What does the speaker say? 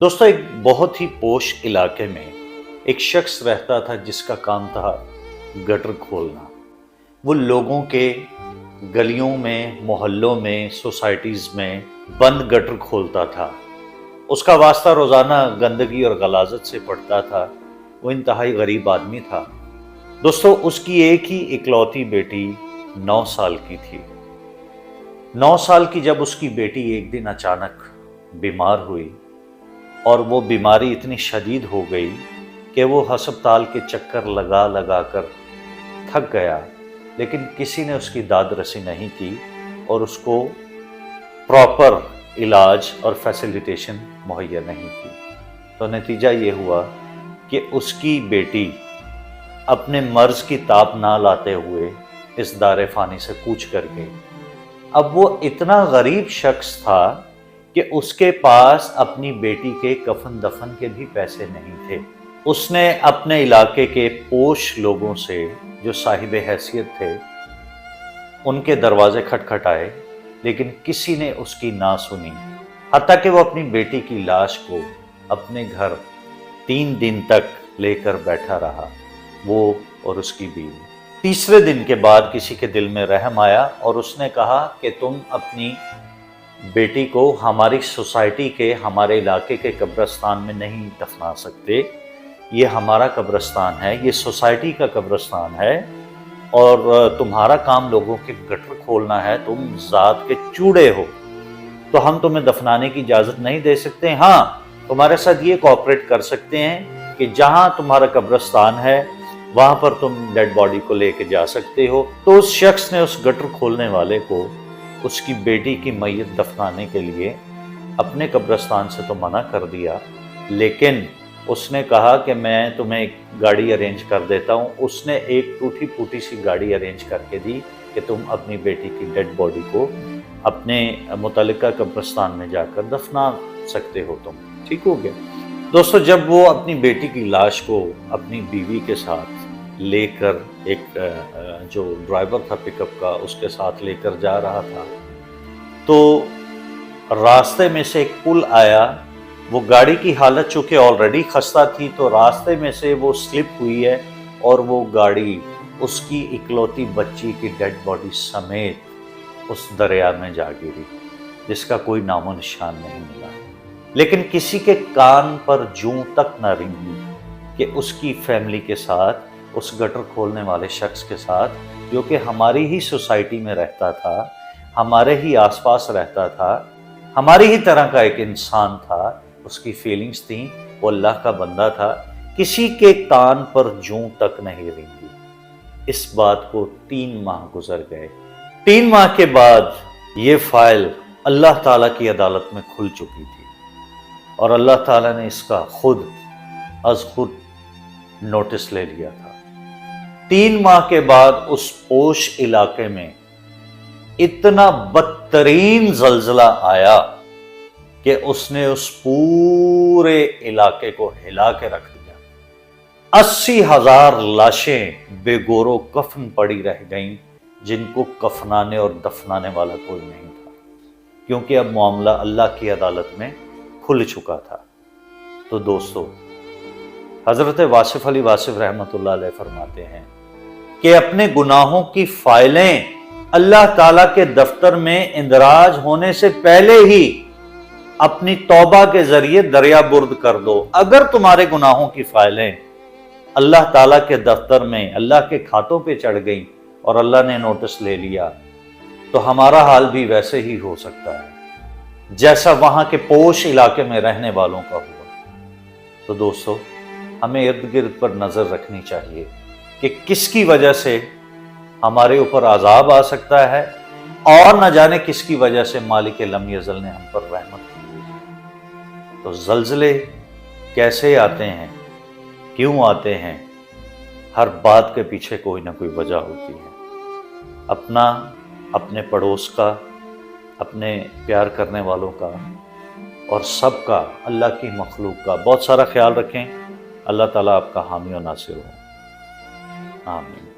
دوستو ایک بہت ہی پوش علاقے میں ایک شخص رہتا تھا جس کا کام تھا گٹر کھولنا۔ وہ لوگوں کے گلیوں میں، محلوں میں، سوسائٹیز میں بند گٹر کھولتا تھا۔ اس کا واسطہ روزانہ گندگی اور غلاظت سے پڑتا تھا۔ وہ انتہائی غریب آدمی تھا۔ دوستو اس کی ایک ہی اکلوتی بیٹی 9 سال کی تھی۔ 9 سال کی جب اس کی بیٹی ایک دن اچانک بیمار ہوئی اور وہ بیماری اتنی شدید ہو گئی کہ وہ ہسپتال کے چکر لگا لگا کر تھک گیا، لیکن کسی نے اس کی داد رسی نہیں کی اور اس کو پراپر علاج اور فیسیلیٹیشن مہیا نہیں کی۔ تو نتیجہ یہ ہوا کہ اس کی بیٹی اپنے مرض کی تاب نہ لاتے ہوئے اس دار فانی سے کوچ کر گئی۔ اب وہ اتنا غریب شخص تھا کہ اس کے پاس اپنی بیٹی کے کفن دفن کے بھی پیسے نہیں تھے۔ اس نے اپنے علاقے کے پوش لوگوں سے جو صاحب حیثیت تھے ان کے دروازے کھٹکھٹائے، لیکن کسی نے اس کی نہ سنی، حتیٰ کہ وہ اپنی بیٹی کی لاش کو اپنے گھر 3 دن تک لے کر بیٹھا رہا، وہ اور اس کی بیوی۔ تیسرے دن کے بعد کسی کے دل میں رحم آیا اور اس نے کہا کہ تم اپنی بیٹی کو ہماری سوسائٹی کے، ہمارے علاقے کے قبرستان میں نہیں دفنا سکتے۔ یہ ہمارا قبرستان ہے، یہ سوسائٹی کا قبرستان ہے، اور تمہارا کام لوگوں کے گٹر کھولنا ہے، تم ذات کے چوڑے ہو، تو ہم تمہیں دفنانے کی اجازت نہیں دے سکتے۔ ہاں، تمہارے ساتھ یہ کوآپریٹ کر سکتے ہیں کہ جہاں تمہارا قبرستان ہے وہاں پر تم ڈیڈ باڈی کو لے کے جا سکتے ہو۔ تو اس شخص نے اس گٹر کھولنے والے کو اس کی بیٹی کی میت دفنانے کے لیے اپنے قبرستان سے تو منع کر دیا، لیکن اس نے کہا کہ میں تمہیں ایک گاڑی ارینج کر دیتا ہوں۔ اس نے ایک ٹوٹی پھوٹی سی گاڑی ارینج کر کے دی کہ تم اپنی بیٹی کی ڈیڈ باڈی کو اپنے متعلقہ قبرستان میں جا کر دفنا سکتے ہو تم۔ ٹھیک ہو گیا۔ دوستو جب وہ اپنی بیٹی کی لاش کو اپنی بیوی کے ساتھ لے کر، ایک جو ڈرائیور تھا پک اپ کا اس کے ساتھ لے کر جا رہا تھا، تو راستے میں سے ایک پل آیا۔ وہ گاڑی کی حالت چونکہ آلریڈی خستہ تھی تو راستے میں سے وہ سلپ ہوئی ہے اور وہ گاڑی اس کی اکلوتی بچی کی ڈیڈ باڈی سمیت اس دریا میں جا گری، جس کا کوئی نام و نشان نہیں ملا۔ لیکن کسی کے کان پر جوں تک نہ رنگی کہ اس کی فیملی کے ساتھ، اس گٹر کھولنے والے شخص کے ساتھ، جو کہ ہماری ہی سوسائٹی میں رہتا تھا، ہمارے ہی آس پاس رہتا تھا، ہماری ہی طرح کا ایک انسان تھا، اس کی فیلنگز تھیں، وہ اللہ کا بندہ تھا، کسی کے کان پر جوں تک نہیں رنگی۔ اس بات کو 3 ماہ گزر گئے۔ 3 ماہ کے بعد یہ فائل اللہ تعالیٰ کی عدالت میں کھل چکی تھی اور اللہ تعالیٰ نے اس کا خود از خود نوٹس لے لیا تھا۔ 3 ماہ کے بعد اس پوش علاقے میں اتنا بدترین زلزلہ آیا کہ اس نے اس پورے علاقے کو ہلا کے رکھ دیا۔ 80,000 لاشیں بے گور و کفن پڑی رہ گئیں، جن کو کفنانے اور دفنانے والا کوئی نہیں تھا، کیونکہ اب معاملہ اللہ کی عدالت میں کھل چکا تھا۔ تو دوستو، حضرت واصف علی واصف رحمۃ اللہ علیہ فرماتے ہیں کہ اپنے گناہوں کی فائلیں اللہ تعالیٰ کے دفتر میں اندراج ہونے سے پہلے ہی اپنی توبہ کے ذریعے دریا برد کر دو۔ اگر تمہارے گناہوں کی فائلیں اللہ تعالیٰ کے دفتر میں، اللہ کے کھاتوں پہ چڑھ گئیں اور اللہ نے نوٹس لے لیا، تو ہمارا حال بھی ویسے ہی ہو سکتا ہے جیسا وہاں کے پوش علاقے میں رہنے والوں کا ہوا۔ تو دوستو، ہمیں ارد گرد پر نظر رکھنی چاہیے کہ کس کی وجہ سے ہمارے اوپر عذاب آ سکتا ہے، اور نہ جانے کس کی وجہ سے مالک لم یزل نے ہم پر رحمت کی ہوئی۔ تو زلزلے کیسے آتے ہیں، کیوں آتے ہیں، ہر بات کے پیچھے کوئی نہ کوئی وجہ ہوتی ہے۔ اپنا، اپنے پڑوس کا، اپنے پیار کرنے والوں کا، اور سب کا، اللہ کی مخلوق کا بہت سارا خیال رکھیں۔ اللہ تعالیٰ آپ کا حامی و ناصر ہو۔ آمین۔